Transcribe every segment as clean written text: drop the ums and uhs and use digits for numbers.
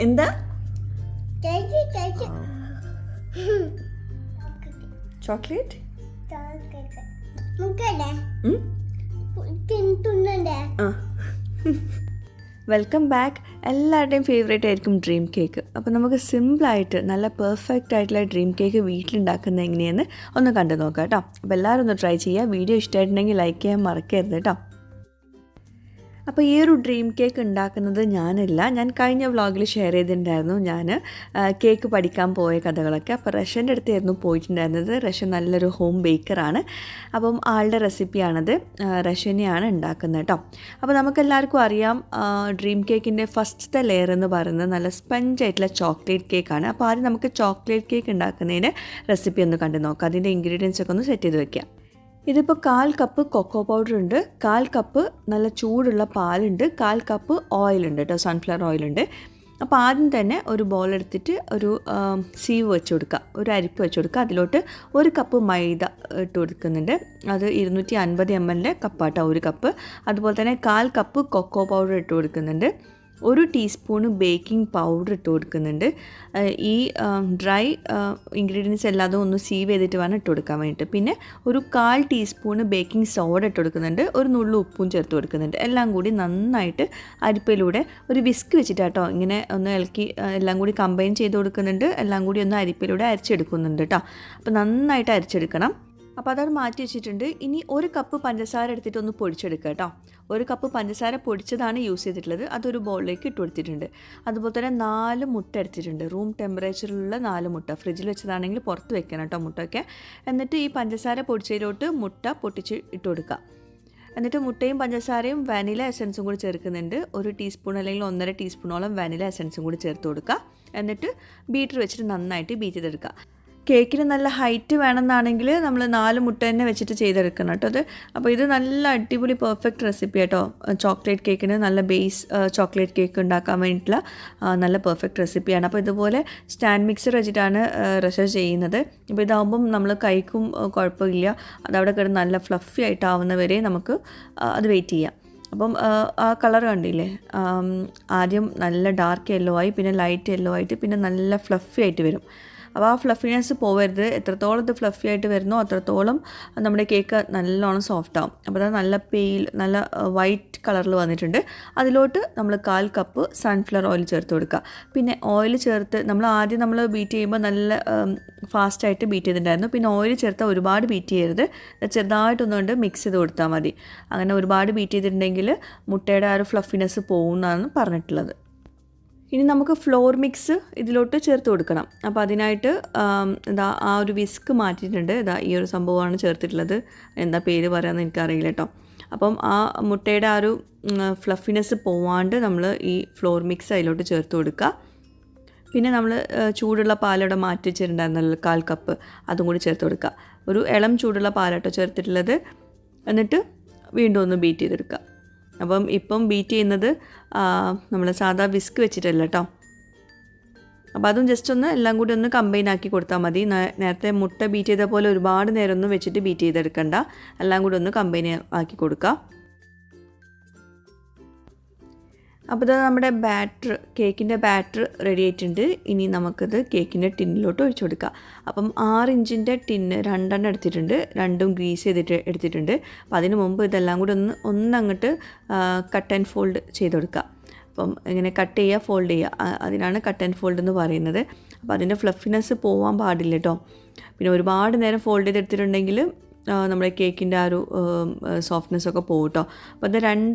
എന്താ chocolate welcome back. എല്ലാവരുടെയും favourite ആയിരിക്കും ഡ്രീം കേക്ക്. അപ്പോൾ നമുക്ക് സിമ്പിളായിട്ട് നല്ല പെർഫെക്റ്റ് ആയിട്ടുള്ള ഡ്രീം കേക്ക് വീട്ടിലുണ്ടാക്കുന്നത് എങ്ങനെയെന്ന് ഒന്ന് കണ്ടു നോക്കാം കേട്ടോ. അപ്പോൾ എല്ലാവരും ഒന്ന് ട്രൈ ചെയ്യുക. വീഡിയോ ഇഷ്ടമായിട്ടുണ്ടെങ്കിൽ ലൈക്ക് ചെയ്യാൻ മറക്കരുത് കേട്ടോ. അപ്പോൾ ഈ ഒരു ഡ്രീം കേക്ക് ഉണ്ടാക്കുന്നത് ഞാൻ കഴിഞ്ഞ വ്ളോഗിൽ ഷെയർ ചെയ്തിട്ടുണ്ടായിരുന്നു ഞാൻ കേക്ക് പഠിക്കാൻ പോയ കഥകളൊക്കെ. അപ്പോൾ റഷ്യൻ്റെ അടുത്തായിരുന്നു പോയിട്ടുണ്ടായിരുന്നത്. റഷ്യ നല്ലൊരു ഹോം ബേക്കറാണ്. അപ്പം ആളുടെ റെസിപ്പിയാണത്. റഷ്യനെയാണ് ഉണ്ടാക്കുന്നത് കേട്ടോ. അപ്പോൾ നമുക്കെല്ലാവർക്കും അറിയാം ഡ്രീം കേക്കിൻ്റെ ഫസ്റ്റത്തെ ലെയർ എന്ന് പറയുന്നത് നല്ല സ്പഞ്ചായിട്ടുള്ള ചോക്ലേറ്റ് കേക്കാണ്. അപ്പോൾ ആദ്യം നമുക്ക് ചോക്ലേറ്റ് കേക്ക് ഉണ്ടാക്കുന്നതിൻ്റെ റെസിപ്പി ഒന്ന് കണ്ടു നോക്കാം. അതിൻ്റെ ഇൻഗ്രീഡിയൻസ് ഒക്കെ ഒന്ന് സെറ്റ് ചെയ്ത് വെക്കാം. ഇതിപ്പോൾ 1/4 കപ്പ് കൊക്കോ പൗഡർ ഉണ്ട്, 1/4 കപ്പ് നല്ല ചൂടുള്ള പാലുണ്ട്, 1/4 കപ്പ് ഓയിലുണ്ട് കേട്ടോ, സൺഫ്ലവർ ഓയിലുണ്ട്. അപ്പോൾ ആദ്യം തന്നെ ഒരു ബോൾ എടുത്തിട്ട് ഒരു സീവ് വെച്ച് കൊടുക്കുക, ഒരു അരിപ്പ് വെച്ച് കൊടുക്കുക. അതിലോട്ട് 1 കപ്പ് മൈദ ഇട്ട് കൊടുക്കുന്നുണ്ട്. അത് 250 ml കപ്പാട്ടോ, 1 കപ്പ്. അതുപോലെ തന്നെ 1/4 കപ്പ് കൊക്കോ പൗഡർ ഇട്ട് കൊടുക്കുന്നുണ്ട്. 1 ടീസ്പൂണ് ബേക്കിംഗ് പൗഡർ ഇട്ട് കൊടുക്കുന്നുണ്ട്. ഈ ഡ്രൈ ഇൻഗ്രീഡിയൻസ് എല്ലാതും ഒന്ന് സീവ് ചെയ്തിട്ട് വേണം ഇട്ട് കൊടുക്കാൻ വേണ്ടിയിട്ട്. പിന്നെ ഒരു 1/4 ടീസ്പൂണ് ബേക്കിംഗ് സോഡ ഇട്ട് കൊടുക്കുന്നുണ്ട്. ഒരു നുള്ളു ഉപ്പും ചേർത്ത് കൊടുക്കുന്നുണ്ട്. എല്ലാം കൂടി നന്നായിട്ട് അരിപ്പയിലൂടെ ഒരു വിസ്ക് വെച്ചിട്ടാട്ടോ ഇങ്ങനെ ഒന്ന് ഇളക്കി എല്ലാം കൂടി കമ്പൈൻ ചെയ്ത് കൊടുക്കുന്നുണ്ട്. എല്ലാം കൂടി ഒന്ന് അരിപ്പയിലൂടെ അരച്ചെടുക്കുന്നുണ്ട് കേട്ടോ. അപ്പോൾ നന്നായിട്ട് അരച്ചെടുക്കണം. അപ്പോൾ അതവിടെ മാറ്റി വെച്ചിട്ടുണ്ട്. ഇനി 1 കപ്പ് പഞ്ചസാര എടുത്തിട്ട് ഒന്ന് പൊടിച്ചെടുക്കുക കേട്ടോ. 1 കപ്പ് പഞ്ചസാര പൊടിച്ചതാണ് യൂസ് ചെയ്തിട്ടുള്ളത്. അതൊരു ബൗളിലേക്ക് ഇട്ട് കൊടുത്തിട്ടുണ്ട്. അതുപോലെ തന്നെ 4 മുട്ട എടുത്തിട്ടുണ്ട്. റൂം ടെമ്പറേച്ചറിലുള്ള 4 മുട്ട. ഫ്രിഡ്ജിൽ വെച്ചതാണെങ്കിൽ പുറത്ത് വെക്കണം കേട്ടോ മുട്ടയൊക്കെ. എന്നിട്ട് ഈ പഞ്ചസാര പൊടിച്ചതിലോട്ട് മുട്ട പൊട്ടിച്ച് ഇട്ട് കൊടുക്കുക. എന്നിട്ട് മുട്ടയും പഞ്ചസാരയും വാനില എസൻസും കൂടി ചേർക്കുന്നുണ്ട്. 1 ടീസ്പൂൺ അല്ലെങ്കിൽ 1.5 ടീസ്പൂണോളം വാനില എസൻസും കൂടി ചേർത്ത് കൊടുക്കുക. എന്നിട്ട് ബീറ്റർ വെച്ചിട്ട് നന്നായിട്ട് ബീറ്റ് ചെയ്തെടുക്കുക. കേക്കിന് നല്ല ഹൈറ്റ് വേണമെന്നാണെങ്കിൽ നമ്മൾ 4 മുട്ട തന്നെ വെച്ചിട്ട് ചെയ്തെടുക്കണം കേട്ടോ അത്. അപ്പോൾ ഇത് നല്ല അടിപൊളി പെർഫെക്റ്റ് റെസിപ്പി കേട്ടോ. ചോക്ലേറ്റ് കേക്കിന് നല്ല ബേസ് ചോക്ലേറ്റ് കേക്ക് ഉണ്ടാക്കാൻ വേണ്ടിയിട്ടുള്ള നല്ല പെർഫെക്റ്റ് റെസിപ്പിയാണ്. അപ്പോൾ ഇതുപോലെ സ്റ്റാൻഡ് മിക്സർ വെച്ചിട്ടാണ് റഷ ചെയ്യുന്നത്. ഇപ്പോൾ ഇതാകുമ്പം നമ്മൾ കൈക്കും കുഴപ്പമില്ല. അതവിടെ കിടന്ന് നല്ല ഫ്ലഫി ആയിട്ടാവുന്നവരെ നമുക്ക് അത് വെയിറ്റ് ചെയ്യാം. അപ്പം ആ കളർ കണ്ടില്ലേ, ആദ്യം നല്ല ഡാർക്ക് യെല്ലോ ആയി, പിന്നെ ലൈറ്റ് യെല്ലോ ആയിട്ട്, പിന്നെ നല്ല ഫ്ലഫി ആയിട്ട് വരും. അപ്പോൾ ആ ഫ്ലഫിനെസ് പോവരുത്. എത്രത്തോളം ഇത് ഫ്ലഫി ആയിട്ട് വരുന്നോ അത്രത്തോളം നമ്മുടെ കേക്ക് നല്ലോണം സോഫ്റ്റ് ആവും. അപ്പോൾ അത് നല്ല നല്ല വൈറ്റ് കളറിൽ വന്നിട്ടുണ്ട്. അതിലോട്ട് നമ്മൾ 1/4 കപ്പ് സൺഫ്ലവർ ഓയിൽ ചേർത്ത് കൊടുക്കുക. പിന്നെ ഓയിൽ ചേർത്ത് നമ്മൾ ബീറ്റ് ചെയ്യുമ്പോൾ നല്ല ഫാസ്റ്റായിട്ട് ബീറ്റ് ചെയ്തിട്ടുണ്ടായിരുന്നു. പിന്നെ ഓയിൽ ചേർത്താൽ ഒരുപാട് ബീറ്റ് ചെയ്യരുത്, ചെറുതായിട്ടൊന്നുകൊണ്ട് മിക്സ് ചെയ്ത് കൊടുത്താൽ മതി. അങ്ങനെ ഒരുപാട് ബീറ്റ് ചെയ്തിട്ടുണ്ടെങ്കിൽ മുട്ടയുടെ ആ ഒരു ഫ്ലഫിനെസ് പോകുമെന്നാണ് പറഞ്ഞിട്ടുള്ളത്. ഇനി നമുക്ക് ഫ്ലോർ മിക്സ് ഇതിലോട്ട് ചേർത്ത് കൊടുക്കണം. അപ്പോൾ അതിനായിട്ട് ആ ഒരു വിസ്ക് മാറ്റിയിട്ടുണ്ട്. ഈ ഒരു സംഭവമാണ് ചേർത്തിട്ടുള്ളത്. എന്താ പേര് പറയാമെന്ന് എനിക്കറിയില്ല കേട്ടോ. അപ്പം ആ മുട്ടയുടെ ആ ഒരു ഫ്ലഫിനെസ് പോവാണ്ട് നമ്മൾ ഈ ഫ്ലോർ മിക്സ് അതിലോട്ട് ചേർത്ത് കൊടുക്കുക. പിന്നെ നമ്മൾ ചൂടുള്ള പാലവിടെ മാറ്റി വെച്ചിട്ടുണ്ടായിരുന്നല്ലോ 1/4 കപ്പ്, അതും കൂടി ചേർത്ത് കൊടുക്കുക. ഒരു ഇളം ചൂടുള്ള പാലാട്ടോ ചേർത്തിട്ടുള്ളത്. എന്നിട്ട് വീണ്ടും ഒന്ന് ബീറ്റ് ചെയ്തെടുക്കുക. അപ്പം ഇപ്പം ബീറ്റ് ചെയ്യുന്നത് നമ്മൾ സാധാ വിസ്ക് വെച്ചിട്ടല്ല കേട്ടോ. അപ്പോൾ അതും ജസ്റ്റ് ഒന്ന് എല്ലാം കൂടി ഒന്ന് കമ്പൈൻ ആക്കി കൊടുത്താൽ മതി. നേരത്തെ മുട്ട ബീറ്റ് ചെയ്ത പോലെ ഒരുപാട് നേരം ഒന്നും വെച്ചിട്ട് ബീറ്റ് ചെയ്തെടുക്കണ്ട. എല്ലാം കൂടി ഒന്ന് കമ്പൈൻ ആക്കി കൊടുക്കുക. അപ്പോൾ ഇത് നമ്മുടെ കേക്കിൻ്റെ ബാറ്റർ റെഡി ആയിട്ടുണ്ട്. ഇനി നമുക്കത് കേക്കിൻ്റെ ടിന്നിലോട്ട് ഒഴിച്ചു കൊടുക്കുക. അപ്പം 6 ഇഞ്ചിൻ്റെ ടിന്ന് 2 എടുത്തിട്ടുണ്ട്. 2ഉം ഗ്രീസ് ചെയ്തിട്ട് എടുത്തിട്ടുണ്ട്. അപ്പോൾ അതിന് മുമ്പ് ഇതെല്ലാം കൂടി ഒന്നങ്ങോട്ട് കട്ട് ആൻഡ് ഫോൾഡ് ചെയ്ത് കൊടുക്കുക. അപ്പം ഇങ്ങനെ കട്ട് ചെയ്യുക, ഫോൾഡ് ചെയ്യുക, അതിനാണ് കട്ട് ആൻഡ് ഫോൾഡ് എന്ന് പറയുന്നത്. അപ്പോൾ അതിൻ്റെ ഫ്ലഫിനെസ് പോകാൻ പാടില്ല കേട്ടോ. പിന്നെ ഒരുപാട് നേരം ഫോൾഡ് ചെയ്തെടുത്തിട്ടുണ്ടെങ്കിൽ നമ്മുടെ കേക്കിൻ്റെ ആ ഒരു സോഫ്റ്റ്നെസ്സൊക്കെ പോകും കേട്ടോ. അപ്പോൾ അത്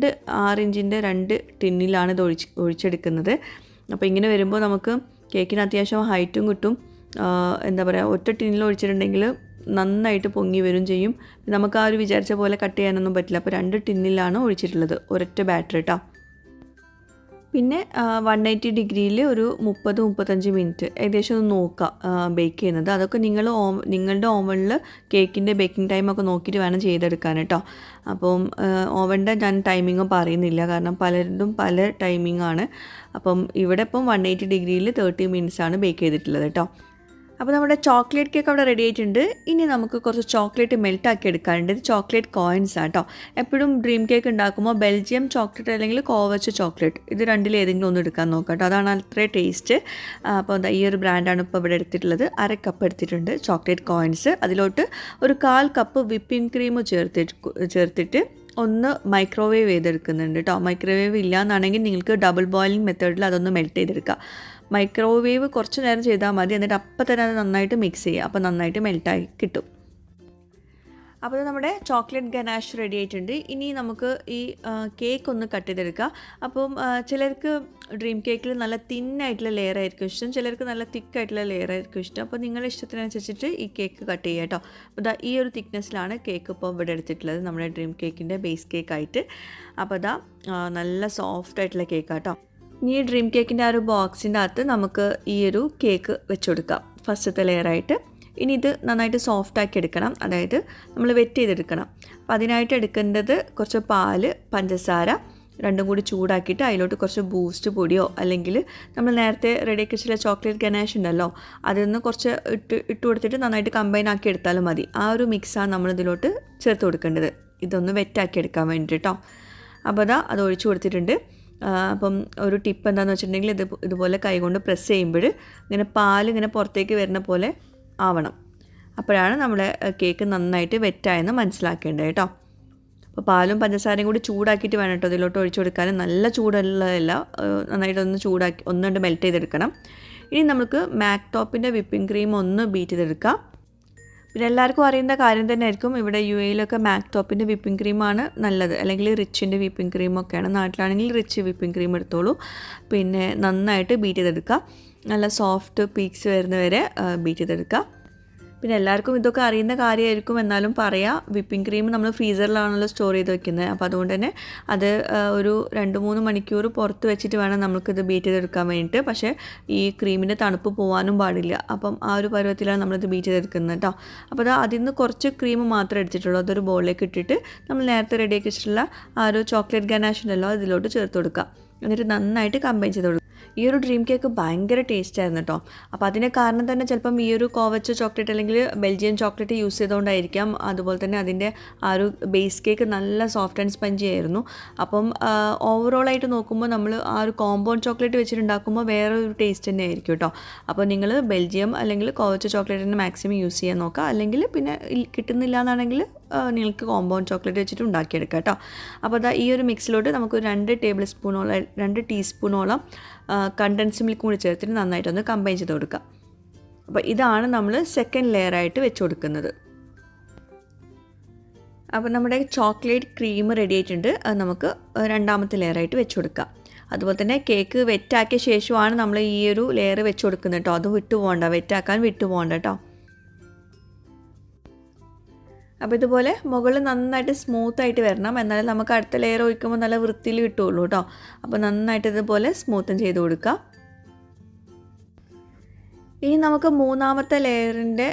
6 ഇഞ്ചിൻ്റെ 2 ടിന്നിലാണ് ഇത് ഒഴിച്ചെടുക്കുന്നത്. അപ്പോൾ ഇങ്ങനെ വരുമ്പോൾ നമുക്ക് കേക്കിന് അത്യാവശ്യം ഹൈറ്റും കിട്ടും. എന്താ പറയുക, ഒറ്റ ടിന്നിൽ ഒഴിച്ചിട്ടുണ്ടെങ്കിൽ നന്നായിട്ട് പൊങ്ങി വരും ചെയ്യും. നമുക്ക് ആ ഒരു വിചാരിച്ച പോലെ കട്ട് ചെയ്യാനൊന്നും പറ്റില്ല. അപ്പോൾ 2 ടിന്നിലാണ് ഒഴിച്ചിട്ടുള്ളത്, ഒരൊറ്റ ബാറ്റർ കേട്ടോ. പിന്നെ 180 ഡിഗ്രിയിൽ ഒരു 30-35 മിനിറ്റ് ഏകദേശം ഒന്ന് നോക്കുക ബേക്ക് ചെയ്യുന്നത്. അതൊക്കെ നിങ്ങളുടെ ഓവനിൽ കേക്കിൻ്റെ ബേക്കിംഗ് ടൈമൊക്കെ നോക്കിയിട്ട് വേണം ചെയ്തെടുക്കാൻ കേട്ടോ. അപ്പം ഓവൻ്റെ ഞാൻ ടൈമിങ് പറയുന്നില്ല, കാരണം പലരും പല ടൈമിംഗ് ആണ്. അപ്പം ഇവിടെ ഇപ്പം 180 ഡിഗ്രിയിൽ 30 മിനിറ്റ്സാണ് ബേക്ക് ചെയ്തിട്ടുള്ളത് കേട്ടോ. അപ്പോൾ നമ്മുടെ ചോക്ലേറ്റ് കേക്ക് അവിടെ റെഡി ആയിട്ടുണ്ട്. ഇനി നമുക്ക് കുറച്ച് ചോക്ലേറ്റ് മെൽട്ടാക്കി എടുക്കാനുണ്ട്. ഇത് ചോക്ലേറ്റ് കോയിൻസ് ആണ് കേട്ടോ. എപ്പോഴും ഡ്രീം കേക്ക് ഉണ്ടാക്കുമ്പോൾ ബെൽജിയം ചോക്ലേറ്റ് അല്ലെങ്കിൽ കോവച്ച് ചോക്ലേറ്റ്, ഇത് രണ്ടിൽ ഏതെങ്കിലും ഒന്ന് എടുക്കാൻ നോക്കാം കേട്ടോ. അതാണ് അത്ര ടേസ്റ്റ്. അപ്പോൾ എന്താ ഈ ഒരു ബ്രാൻഡാണ് ഇപ്പോൾ ഇവിടെ എടുത്തിട്ടുള്ളത്. 1/2 കപ്പ് എടുത്തിട്ടുണ്ട് ചോക്ലേറ്റ് കോയിൻസ്. അതിലോട്ട് ഒരു 1/4 കപ്പ് വിപ്പിംഗ് ക്രീം ചേർത്തിട്ട് ഒന്ന് മൈക്രോവേവ് ചെയ്തെടുക്കുന്നുണ്ട് കേട്ടോ. മൈക്രോവേവ് ഇല്ല എന്നാണെങ്കിൽ നിങ്ങൾക്ക് ഡബിൾ ബോയിലിംഗ് മെത്തേഡിൽ അതൊന്ന് മെൽറ്റ് ചെയ്തെടുക്കുക. മൈക്രോവേവ് കുറച്ച് നേരം ചെയ്താൽ മതി. എന്നിട്ട് അപ്പം തന്നെ അത് നന്നായിട്ട് മിക്സ് ചെയ്യുക. അപ്പോൾ നന്നായിട്ട് മെൽറ്റായി കിട്ടും. അപ്പോൾ നമ്മുടെ ചോക്ലേറ്റ് ഗനാഷ് റെഡി ആയിട്ടുണ്ട്. ഇനി നമുക്ക് ഈ കേക്ക് ഒന്ന് കട്ട് ചെയ്തെടുക്കാം. അപ്പം ചിലർക്ക് ഡ്രീം കേക്കിൽ നല്ല തിന്നായിട്ടുള്ള ലെയർ ആയിരിക്കും ഇഷ്ടം, ചിലർക്ക് നല്ല തിക്കായിട്ടുള്ള ലെയർ ആയിരിക്കും ഇഷ്ടം. അപ്പോൾ നിങ്ങളുടെ ഇഷ്ടത്തിനനുസരിച്ചിട്ട് ഈ കേക്ക് കട്ട് ചെയ്യുക കേട്ടോ. അപ്പോൾ ഈ ഒരു തിക്നെസ്സിലാണ് കേക്ക് ഇപ്പോൾ ഇവിടെ എടുത്തിട്ടുള്ളത്, നമ്മുടെ ഡ്രീം കേക്കിൻ്റെ ബേസ് കേക്കായിട്ട്. അപ്പോൾ നല്ല സോഫ്റ്റ് ആയിട്ടുള്ള കേക്കാണ് കേട്ടോ. ഇനി ഈ ഡ്രീം കേക്കിൻ്റെ ആ ഒരു ബോക്സിൻ്റെ അകത്ത് നമുക്ക് ഈ ഒരു കേക്ക് വെച്ച് കൊടുക്കാം ഫസ്റ്റത്തെ ലെയറായിട്ട്. ഇനി ഇത് നന്നായിട്ട് സോഫ്റ്റാക്കി എടുക്കണം, അതായത് നമ്മൾ വെറ്റ് ചെയ്തെടുക്കണം. അപ്പോൾ അതിനായിട്ട് എടുക്കേണ്ടത് കുറച്ച് പാല്, പഞ്ചസാര രണ്ടും കൂടി ചൂടാക്കിയിട്ട് അതിലോട്ട് കുറച്ച് ബൂസ്റ്റ് പൊടിയോ അല്ലെങ്കിൽ നമ്മൾ നേരത്തെ റെഡിയാക്കി വെച്ചിട്ടുള്ള ചോക്ലേറ്റ് ഗനാഷ് ഉണ്ടല്ലോ അതിൽ നിന്ന് കുറച്ച് ഇട്ട് കൊടുത്തിട്ട് നന്നായിട്ട് കമ്പൈൻ ആക്കി എടുത്താലും മതി. ആ ഒരു മിക്സാണ് നമ്മളിതിലോട്ട് ചേർത്ത് കൊടുക്കേണ്ടത്, ഇതൊന്ന് വെറ്റാക്കി എടുക്കാൻ വേണ്ടിയിട്ട് കേട്ടോ. അപ്പോൾ അത് ഒഴിച്ചു കൊടുത്തിട്ടുണ്ട്. അപ്പം ഒരു ടിപ്പ് എന്താണെന്ന് വെച്ചിട്ടുണ്ടെങ്കിൽ ഇതുപോലെ കൈകൊണ്ട് പ്രസ് ചെയ്യുമ്പോൾ ഇങ്ങനെ പാലിങ്ങനെ പുറത്തേക്ക് വരുന്ന പോലെ ആവണം. അപ്പോഴാണ് നമ്മുടെ കേക്ക് നന്നായിട്ട് വെറ്റായെന്ന് മനസ്സിലാക്കേണ്ടത് കേട്ടോ. അപ്പോൾ പാലും പഞ്ചസാരയും കൂടി ചൂടാക്കിയിട്ട് വേണം കേട്ടോ ഇതിലോട്ട് ഒഴിച്ചു കൊടുക്കാൻ. നല്ല ചൂടുള്ളതല്ല, നന്നായിട്ടൊന്ന് ചൂടാക്കി ഒന്നുകൊണ്ട് മെൽറ്റ് ചെയ്തെടുക്കണം. ഇനി നമുക്ക് മാക് ടോപ്പിൻ്റെ വിപ്പിംഗ് ക്രീം ഒന്ന് ബീറ്റ് ചെയ്തെടുക്കാം. പിന്നെ എല്ലാവർക്കും അറിയുന്ന കാര്യം തന്നെ ആയിരിക്കും, ഇവിടെ UAE മാക് ടോപ്പിൻ്റെ വിപ്പിംഗ് ക്രീമാണ് നല്ലത്, അല്ലെങ്കിൽ റിച്ചിൻ്റെ വിപ്പിംഗ് ക്രീമൊക്കെയാണ്. നാട്ടിലാണെങ്കിൽ റിച്ച് വിപ്പിംഗ് ക്രീം എടുത്തോളൂ. പിന്നെ നന്നായിട്ട് ബീറ്റ് ചെയ്തെടുക്കുക, നല്ല സോഫ്റ്റ് പീക്സ് വരുന്നവരെ ബീറ്റ് ചെയ്തെടുക്കുക. പിന്നെ എല്ലാവർക്കും ഇതൊക്കെ അറിയുന്ന കാര്യമായിരിക്കും, എന്നാലും പറയാം, വിപ്പിംഗ് ക്രീം നമ്മൾ ഫ്രീസറിലാണല്ലോ സ്റ്റോർ ചെയ്ത് വെക്കുന്നത്. അപ്പോൾ അതുകൊണ്ട് തന്നെ അത് ഒരു 2-3 മണിക്കൂർ പുറത്ത് വെച്ചിട്ട് വേണം നമുക്കിത് ബീറ്റ് ചെയ്തെടുക്കാൻ വേണ്ടിയിട്ട്. പക്ഷേ ഈ ക്രീമിൻ്റെ തണുപ്പ് പോകാനും പാടില്ല. അപ്പം ആ ഒരു പരുവത്തിലാണ് നമ്മളിത് ബീറ്റ് ചെയ്തെടുക്കുന്നത് കേട്ടോ. അപ്പോൾ അതിൽ നിന്ന് കുറച്ച് ക്രീം മാത്രമേ എടുത്തിട്ടുള്ളൂ. അതൊരു ബോളിലേക്ക് ഇട്ടിട്ട് നമ്മൾ നേരത്തെ റെഡിയാക്കി വെച്ചിട്ടുള്ള ആ ഒരു ചോക്ലേറ്റ് ഗനാഷ് ഉണ്ടല്ലോ അതിലോട്ട് ചേർത്ത് കൊടുക്കുക. എന്നിട്ട് നന്നായിട്ട് കമ്പൈൻ ചെയ്ത് കൊടുക്കുക. ഈ ഒരു ഡ്രീം കേക്ക് ഭയങ്കര ടേസ്റ്റ് ആയിരുന്നു കേട്ടോ. അപ്പോൾ അതിന് കാരണം തന്നെ ചിലപ്പം ഈ ഒരു കോവച്ച ചോക്ലേറ്റ് അല്ലെങ്കിൽ ബെൽജിയൻ ചോക്ലേറ്റ് യൂസ് ചെയ്തുകൊണ്ടായിരിക്കാം. അതുപോലെ തന്നെ അതിൻ്റെ ആ ഒരു ബേസ് കേക്ക് നല്ല സോഫ്റ്റ് ആൻഡ് സ്പഞ്ചി ആയിരുന്നു. അപ്പം ഓവറോളായിട്ട് നോക്കുമ്പോൾ നമ്മൾ ആ ഒരു കോമ്പൗണ്ട് ചോക്ലേറ്റ് വെച്ചിട്ടുണ്ടാക്കുമ്പോൾ വേറെ ഒരു ടേസ്റ്റ് തന്നെ ആയിരിക്കും കേട്ടോ. അപ്പോൾ നിങ്ങൾ ബെൽജിയം അല്ലെങ്കിൽ കോവച്ച ചോക്ലേറ്റിന് മാക്സിമം യൂസ് ചെയ്യാൻ നോക്കുക. അല്ലെങ്കിൽ പിന്നെ കിട്ടുന്നില്ല എന്നാണെങ്കിൽ നിങ്ങൾക്ക് കോമ്പൗണ്ട് ചോക്ലേറ്റ് വെച്ചിട്ട് ഉണ്ടാക്കിയെടുക്കാം കേട്ടോ. അപ്പോൾ ഈ ഒരു മിക്സിലോട്ട് നമുക്ക് 2 ടീസ്പൂണോളം കണ്ടൻസ് മിൽക്ക് കൂടി ചേർത്തിട്ട് നന്നായിട്ടൊന്ന് കമ്പൈൻ ചെയ്ത് കൊടുക്കുക. അപ്പോൾ ഇതാണ് നമ്മൾ സെക്കൻഡ് ലെയറായിട്ട് വെച്ച് കൊടുക്കുന്നത്. അപ്പോൾ നമ്മുടെ ചോക്ലേറ്റ് ക്രീം റെഡി ആയിട്ടുണ്ട്. അത് നമുക്ക് രണ്ടാമത്തെ ലെയറായിട്ട് വെച്ച് കൊടുക്കാം. അതുപോലെ തന്നെ കേക്ക് വെറ്റാക്കിയ ശേഷമാണ് നമ്മൾ ഈ ഒരു ലെയർ വെച്ച് കൊടുക്കുന്നത് കേട്ടോ. അത് വെറ്റാക്കാൻ വിട്ടുപോകണ്ട കേട്ടോ. അപ്പോൾ ഇതുപോലെ മുകളിൽ നന്നായിട്ട് സ്മൂത്തായിട്ട് വരണം, എന്നാലും നമുക്ക് അടുത്ത ലെയർ ഒഴിക്കുമ്പോൾ നല്ല വൃത്തിയിൽ കിട്ടുള്ളൂ കേട്ടോ. അപ്പോൾ നന്നായിട്ട് ഇതുപോലെ സ്മൂത്തും ചെയ്ത് കൊടുക്കുക. ഇനി നമുക്ക് മൂന്നാമത്തെ ലെയറിൻ്റെ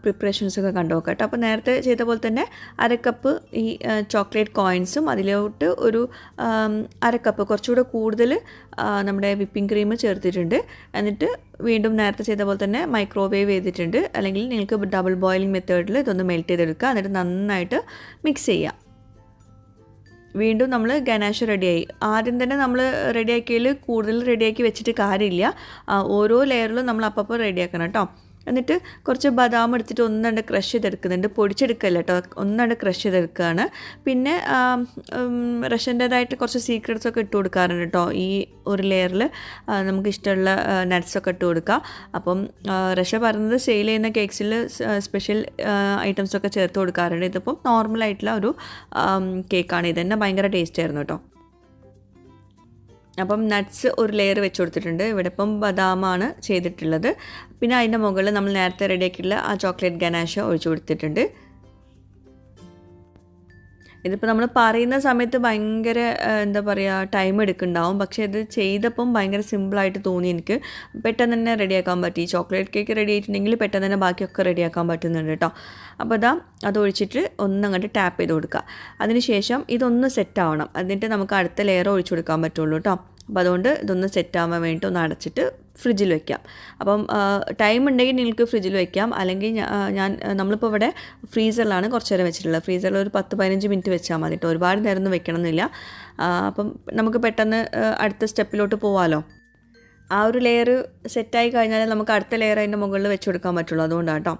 പ്രിപ്പറേഷൻസൊക്കെ കണ്ടു നോക്കാം കേട്ടോ. അപ്പോൾ നേരത്തെ ചെയ്ത പോലെ തന്നെ 1/2 കപ്പ് ഈ ചോക്ലേറ്റ് കോയിൻസും അതിലോട്ട് ഒരു 1/2 കപ്പ് കുറച്ചുകൂടെ കൂടുതൽ നമ്മുടെ വിപ്പിംഗ് ക്രീം ചേർത്തിട്ടുണ്ട്. എന്നിട്ട് വീണ്ടും നേരത്തെ ചെയ്ത പോലെ തന്നെ മൈക്രോവേവ് ചെയ്തിട്ടുണ്ട്, അല്ലെങ്കിൽ നിങ്ങൾക്ക് ഡബിൾ ബോയിലിംഗ് മെത്തേഡിൽ ഇതൊന്ന് മെൽറ്റ് ചെയ്തെടുക്കുക. എന്നിട്ട് നന്നായിട്ട് മിക്സ് ചെയ്യുക. വീണ്ടും നമ്മൾ ഗനാഷ് റെഡിയായി. ആദ്യം തന്നെ നമ്മൾ റെഡിയാക്കിയതിൽ കൂടുതൽ റെഡിയാക്കി വെച്ചിട്ട് കാര്യമില്ല, ഓരോ ലെയറിലും നമ്മൾ അപ്പോൾ റെഡിയാക്കണം കേട്ടോ. എന്നിട്ട് കുറച്ച് ബദാം എടുത്തിട്ട് ഒന്നണ്ട് ക്രഷ് ചെയ്തെടുക്കുന്നുണ്ട്, പൊടിച്ചെടുക്കല്ല കേട്ടോ, ഒന്നണ്ട് ക്രഷ് ചെയ്തെടുക്കുകയാണ്. പിന്നെ റഷ്യൻ്റേതായിട്ട് കുറച്ച് സീക്രട്സൊക്കെ ഇട്ട് കൊടുക്കാറുണ്ട് കേട്ടോ. ഈ ഒരു ലെയറിൽ നമുക്ക് ഇഷ്ടമുള്ള നട്ട്സൊക്കെ ഇട്ട് കൊടുക്കുക. അപ്പം റഷ്യ പറയുന്നത് സെയിൽ ചെയ്യുന്ന കേക്ക്സിൽ സ്പെഷ്യൽ ഐറ്റംസൊക്കെ ചേർത്ത് കൊടുക്കാറുണ്ട്. ഇതിപ്പം നോർമലായിട്ടുള്ള ഒരു കേക്കാണ്. ഇത് തന്നെ ഭയങ്കര ടേസ്റ്റ് ആയിരുന്നു കേട്ടോ. അപ്പം നട്ട്സ് ഒരു ലെയർ വെച്ച് കൊടുത്തിട്ടുണ്ട്. ഇവിടെ ഇപ്പം ബദാമാണ് ചെയ്തിട്ടുള്ളത്. പിന്നെ അതിൻ്റെ മുകളിൽ നമ്മൾ നേരത്തെ റെഡിയാക്കിയിട്ടുള്ള ആ ചോക്ലേറ്റ് ഗനാഷ് ഒഴിച്ചു കൊടുത്തിട്ടുണ്ട്. ഇതിപ്പോൾ നമ്മൾ പറയുന്ന സമയത്ത് ഭയങ്കര എന്താ പറയുക ടൈം എടുക്കുന്നുണ്ടാവും, പക്ഷേ ഇത് ചെയ്തപ്പം ഭയങ്കര സിമ്പിളായിട്ട് തോന്നി എനിക്ക്. പെട്ടെന്ന് തന്നെ റെഡിയാക്കാൻ പറ്റി. ചോക്ലേറ്റ് കേക്ക് റെഡി ആയിട്ടുണ്ടെങ്കിൽ പെട്ടെന്ന് തന്നെ ബാക്കിയൊക്കെ റെഡിയാക്കാൻ പറ്റുന്നുണ്ട് കേട്ടോ. അപ്പോൾ അത് ഒഴിച്ചിട്ട് ഒന്നങ്ങോട്ട് ടാപ്പ് ചെയ്ത് കൊടുക്കുക. അതിനുശേഷം ഇതൊന്ന് സെറ്റ് ആവണം, എന്നിട്ട് നമുക്ക് അടുത്ത ലെയർ ഒഴിച്ചു കൊടുക്കാൻ പറ്റുള്ളൂ കേട്ടോ. അപ്പോൾ അതുകൊണ്ട് ഇതൊന്ന് സെറ്റാകാൻ വേണ്ടിയിട്ട് ഒന്ന് അടച്ചിട്ട് ഫ്രിഡ്ജിൽ വെക്കാം. അപ്പം ടൈം ഉണ്ടെങ്കിൽ നിങ്ങൾക്ക് ഫ്രിഡ്ജിൽ വെക്കാം, അല്ലെങ്കിൽ നമ്മളിപ്പോൾ ഇവിടെ ഫ്രീസറിലാണ് കുറച്ച് നേരം വെച്ചിട്ടുള്ളത്. ഫ്രീസറിൽ ഒരു 10-15 മിനിറ്റ് വെച്ചാൽ മതി കേട്ടോ, ഒരുപാട് നേരം ഒന്നും വെക്കണമെന്നില്ല. അപ്പം നമുക്ക് പെട്ടെന്ന് അടുത്ത സ്റ്റെപ്പിലോട്ട് പോകാമല്ലോ. ആ ഒരു ലെയർ സെറ്റായി കഴിഞ്ഞാൽ നമുക്ക് അടുത്ത ലെയർ അതിൻ്റെ മുകളിൽ വെച്ച് കൊടുക്കാൻ പറ്റുള്ളൂ, അതുകൊണ്ടാണ് കേട്ടോ.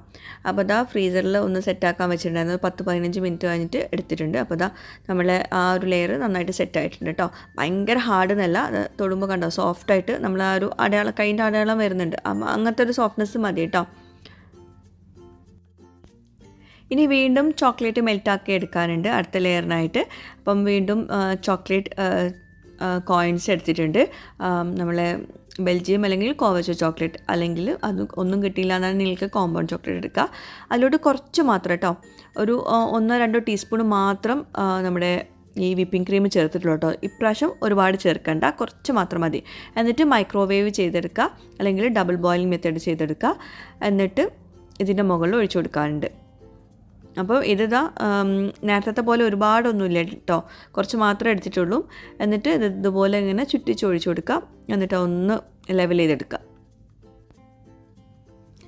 അപ്പോൾ ഇതാ ഫ്രീസറിൽ ഒന്ന് സെറ്റാക്കാൻ വെച്ചിട്ടുണ്ടായിരുന്നു, 10-15 മിനിറ്റ് കഴിഞ്ഞിട്ട് എടുത്തിട്ടുണ്ട്. അപ്പോൾ ഇതാ നമ്മളെ ആ ഒരു ലെയർ നന്നായിട്ട് സെറ്റായിട്ടുണ്ട് കേട്ടോ. ഭയങ്കര ഹാർഡ് എന്നല്ല, അത് തൊടുമ്പോൾ കണ്ടോ സോഫ്റ്റായിട്ട് നമ്മൾ ആ ഒരു അടയാളം, കൈൻ്റെ അടയാളം വരുന്നുണ്ട്, അങ്ങനത്തെ ഒരു സോഫ്റ്റ്നെസ് മതി കേട്ടോ. ഇനി വീണ്ടും ചോക്ലേറ്റ് മെൽറ്റാക്കി എടുക്കാനുണ്ട് അടുത്ത ലെയറിനായിട്ട്. അപ്പം വീണ്ടും ചോക്ലേറ്റ് കോയിൻസ് എടുത്തിട്ടുണ്ട്. നമ്മളെ ബെൽജിയം അല്ലെങ്കിൽ കോവച്ചോ ചോക്ലേറ്റ്, അല്ലെങ്കിൽ അത് ഒന്നും കിട്ടിയില്ല എന്നാണ് നിങ്ങൾക്ക് കോമ്പൗണ്ട് ചോക്ലേറ്റ് എടുക്കുക. അതിലോട്ട് കുറച്ച് മാത്രം കേട്ടോ, ഒരു 1-2 ടീസ്പൂൺ മാത്രം നമ്മുടെ ഈ വിപ്പിംഗ് ക്രീം ചേർത്തിട്ടുള്ളൂ കേട്ടോ. ഇപ്രാവശ്യം ഒരുപാട് ചേർക്കണ്ട, കുറച്ച് മാത്രം മതി. എന്നിട്ട് മൈക്രോവേവ് ചെയ്തെടുക്കുക, അല്ലെങ്കിൽ ഡബിൾ ബോയിലിംഗ് മെത്തേഡ് ചെയ്തെടുക്കുക. എന്നിട്ട് ഇതിൻ്റെ മുകളിൽ ഒഴിച്ചു കൊടുക്കാറുണ്ട്. അപ്പോൾ ഇതിതാ നേരത്തെ പോലെ ഒരുപാടൊന്നുമില്ല കേട്ടോ, കുറച്ച് മാത്രമേ എടുത്തിട്ടുള്ളൂ. എന്നിട്ട് ഇതുപോലെ ഇങ്ങനെ ചുറ്റിച്ച് ഒഴിച്ചു കൊടുക്കാം, എന്നിട്ട് ഒന്ന് ലെവൽ ചെയ്തെടുക്കുക.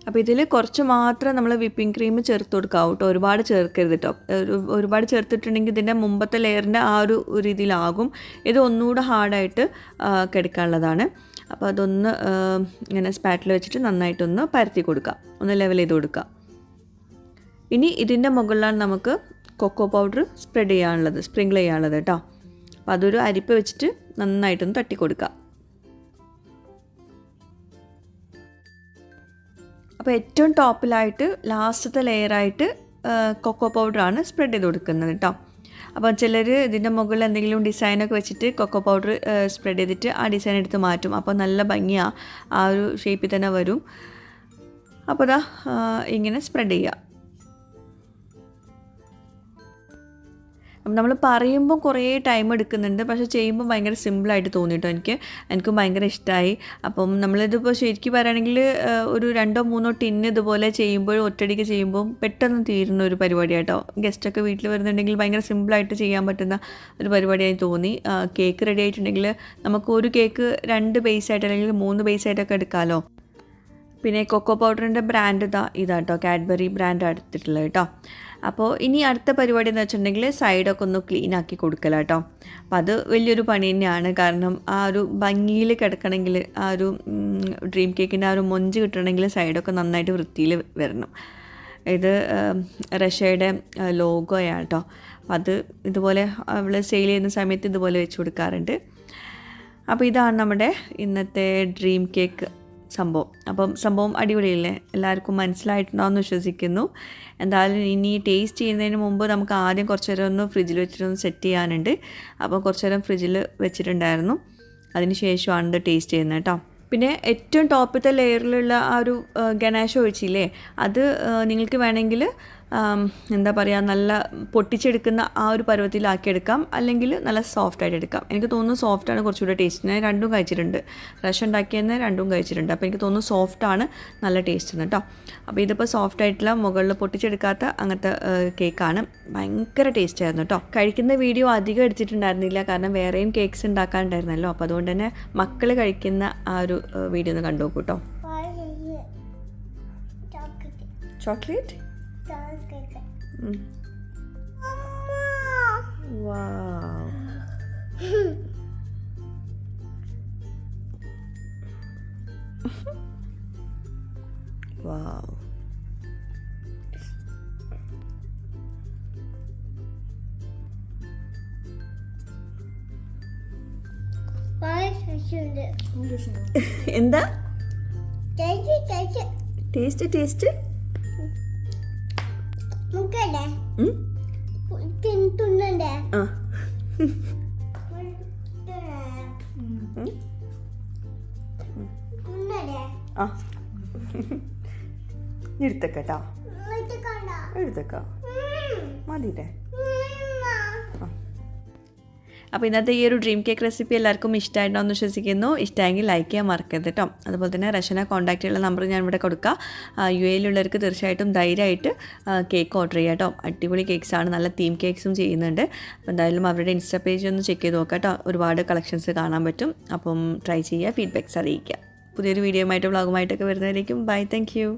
അപ്പോൾ ഇതിൽ കുറച്ച് മാത്രം നമ്മൾ വിപ്പിംഗ് ക്രീം ചേർത്ത് കൊടുക്കാം കേട്ടോ, ഒരുപാട് ചേർക്കരുത് കേട്ടോ. ഒരുപാട് ചേർത്തിട്ടുണ്ടെങ്കിൽ ഇതിൻ്റെ മുമ്പത്തെ ലെയറിൻ്റെ ആ ഒരു രീതിയിലാകും. ഇത് ഒന്നുകൂടെ ഹാർഡായിട്ട് കിടക്കാനുള്ളതാണ്. അപ്പോൾ അതൊന്ന് ഇങ്ങനെ സ്പാറ്റിൽ വെച്ചിട്ട് നന്നായിട്ടൊന്ന് പരത്തി കൊടുക്കുക, ഒന്ന് ലെവൽ ചെയ്ത് കൊടുക്കുക. ഇനി ഇതിൻ്റെ മുകളിലാണ് നമുക്ക് കൊക്കോ പൗഡർ സ്പ്രിങ്കിൾ ചെയ്യാനുള്ളത് കേട്ടോ. അപ്പോൾ അതൊരു അരിപ്പ വെച്ചിട്ട് നന്നായിട്ടൊന്ന് തട്ടി കൊടുക്കുക. അപ്പോൾ ഏറ്റവും ടോപ്പിലായിട്ട് ലാസ്റ്റത്തെ ലെയറായിട്ട് കൊക്കോ പൗഡറാണ് സ്പ്രെഡ് ചെയ്ത് കൊടുക്കുന്നത് കേട്ടോ. അപ്പോൾ ചിലർ ഇതിൻ്റെ മുകളിൽ എന്തെങ്കിലും ഡിസൈനൊക്കെ വെച്ചിട്ട് കൊക്കോ പൗഡർ സ്പ്രെഡ് ചെയ്തിട്ട് ആ ഡിസൈൻ എടുത്ത് മാറ്റും. അപ്പോൾ നല്ല ഭംഗിയാണ്, ആ ഒരു ഷേപ്പിൽ തന്നെ വരും. അപ്പോൾ ദാ ഇങ്ങനെ സ്പ്രെഡ് ചെയ്യുക. നമ്മൾ പറയുമ്പോൾ കുറേ ടൈം എടുക്കുന്നുണ്ട്, പക്ഷേ ചെയ്യുമ്പോൾ ഭയങ്കര സിമ്പിളായിട്ട് തോന്നിട്ടോ എനിക്ക് ഭയങ്കര ഇഷ്ടമായി. അപ്പം നമ്മളിതിപ്പോൾ ശരിക്കും പറയുകയാണെങ്കിൽ ഒരു 2-3 ടിന്ന് ഇതുപോലെ ചെയ്യുമ്പോൾ ഒറ്റയടിക്ക് ചെയ്യുമ്പോൾ പെട്ടെന്ന് തീരുന്ന ഒരു പരിപാടിയായിട്ടോ. ഗസ്റ്റൊക്കെ വീട്ടിൽ വരുന്നുണ്ടെങ്കിൽ ഭയങ്കര സിമ്പിളായിട്ട് ചെയ്യാൻ പറ്റുന്ന ഒരു പരിപാടിയായി തോന്നി. കേക്ക് റെഡി ആയിട്ടുണ്ടെങ്കിൽ നമുക്ക് ഒരു കേക്ക് 2 ബേസായിട്ട് അല്ലെങ്കിൽ 3 ബേസായിട്ടൊക്കെ എടുക്കാമല്ലോ. പിന്നെ കൊക്കോ പൗഡറിൻ്റെ ബ്രാൻഡ് ഇതാട്ടോ, കാഡ്ബറി ബ്രാൻഡ് എടുത്തിട്ടുള്ളത് കേട്ടോ. അപ്പോൾ ഇനി അടുത്ത പരിപാടി എന്ന് വെച്ചിട്ടുണ്ടെങ്കിൽ സൈഡൊക്കെ ഒന്ന് ക്ലീൻ ആക്കി കൊടുക്കല കേട്ടോ. അപ്പോൾ അത് വലിയൊരു പണി തന്നെയാണ്, കാരണം ആ ഒരു ഭംഗിയിൽ കിടക്കണമെങ്കിൽ, ആ ഒരു ഡ്രീം കേക്കിൻ്റെ ആ ഒരു മൊഞ്ച് കിട്ടണമെങ്കിൽ സൈഡൊക്കെ നന്നായിട്ട് വൃത്തിയിൽ വരണം. ഇത് റഷ്യയുടെ ലോഗോയാണ് കേട്ടോ. അപ്പോൾ അത് ഇതുപോലെ അവൾ സെയിൽ ചെയ്യുന്ന സമയത്ത് ഇതുപോലെ വെച്ച് കൊടുക്കാറുണ്ട്. അപ്പോൾ ഇതാണ് നമ്മുടെ ഇന്നത്തെ ഡ്രീം കേക്ക് സംഭവം. അപ്പം സംഭവം അടിപൊളിയല്ലേ, എല്ലാവർക്കും മനസ്സിലായിട്ടുണ്ടാവുമെന്ന് വിശ്വസിക്കുന്നു. എന്തായാലും ഇനി ടേസ്റ്റ് ചെയ്യുന്നതിന് മുമ്പ് നമുക്ക് ആദ്യം കുറച്ച് നേരം ഒന്ന് ഫ്രിഡ്ജിൽ വെച്ചിട്ടൊന്ന് സെറ്റ് ചെയ്യാനുണ്ട്. അപ്പോൾ കുറച്ച് നേരം ഫ്രിഡ്ജിൽ വെച്ചിട്ടുണ്ടായിരുന്നു, അതിന് ശേഷമാണ് ഇത് ടേസ്റ്റ് ചെയ്യുന്നത് കേട്ടോ. പിന്നെ ഏറ്റവും ടോപ്പിലത്തെ ലെയറിലുള്ള ആ ഒരു ഗണേശ ഒഴിച്ചില്ലേ, അത് നിങ്ങൾക്ക് വേണമെങ്കിൽ എന്താ പറയുക, നല്ല പൊട്ടിച്ചെടുക്കുന്ന ആ ഒരു പരുവത്തിലാക്കിയെടുക്കാം, അല്ലെങ്കിൽ നല്ല സോഫ്റ്റായിട്ട് എടുക്കാം. എനിക്ക് തോന്നുന്നു സോഫ്റ്റാണ് കുറച്ചുകൂടെ ടേസ്റ്റ്. ഞാൻ രണ്ടും കഴിച്ചിട്ടുണ്ട്, റഷ ഉണ്ടാക്കിയെന്ന് രണ്ടും കഴിച്ചിട്ടുണ്ട്. അപ്പോൾ എനിക്ക് തോന്നുന്നു സോഫ്റ്റാണ് നല്ല ടേസ്റ്റ് കേട്ടോ. അപ്പോൾ ഇതിപ്പോൾ സോഫ്റ്റായിട്ടുള്ള മുകളിൽ പൊട്ടിച്ചെടുക്കാത്ത അങ്ങനത്തെ കേക്കാണ്, ഭയങ്കര ടേസ്റ്റ് ആയിരുന്നു കേട്ടോ. കഴിക്കുന്ന വീഡിയോ അധികം എടുത്തിട്ടുണ്ടായിരുന്നില്ല, കാരണം വേറെയും കേക്ക്സ് ഉണ്ടാക്കാനുണ്ടായിരുന്നല്ലോ. അപ്പോൾ അതുകൊണ്ട് തന്നെ മക്കൾ കഴിക്കുന്ന ആ ഒരു വീഡിയോ ഒന്ന് കണ്ടു നോക്കൂ കേട്ടോ. ചോക്ലേറ്റ് wow wow എന്താ ടേസ്റ്റ് ടേസ്റ്റ് എടുത്തേക്കട്ടോ, എടുത്തേക്കാം മതിയില്ലേ. അപ്പോൾ ഇന്നത്തെ ഈ ഒരു ഡ്രീം കേക്ക് റെസിപ്പി എല്ലാവർക്കും ഇഷ്ടമായിട്ടാണെന്ന് വിശ്വസിക്കുന്നു. ഇഷ്ടമായെങ്കിൽ ലൈക്ക് ചെയ്യാൻ മറക്കരുത് കേട്ടോ. അതുപോലെ തന്നെ റഷനെ കോൺടാക്ട് ചെയ്യാനുള്ള നമ്പർ ഞാൻ ഇവിടെ കൊടുക്കാം. UAE-ലുള്ളവർക്ക് തീർച്ചയായിട്ടും ധൈര്യമായിട്ട് കേക്ക് ഓർഡർ ചെയ്യാം കേട്ടോ. അടിപൊളി കേക്ക്സാണ്, നല്ല തീം കേക്ക്സും ചെയ്യുന്നുണ്ട്. അപ്പോൾ എന്തായാലും അവരുടെ ഇൻസ്റ്റാ പേജ് ഒന്ന് ചെക്ക് ചെയ്ത് നോക്കാം കേട്ടോ. ഒരുപാട് കളക്ഷൻസ് കാണാൻ പറ്റും. അപ്പം ട്രൈ ചെയ്യുക, ഫീഡ്ബാക്ക്സ് അറിയിക്കുക. പുതിയൊരു വീഡിയോയുമായിട്ട് വ്ളോഗുമായിട്ടൊക്കെ വരുന്നതായിരിക്കും. Bye, thank U.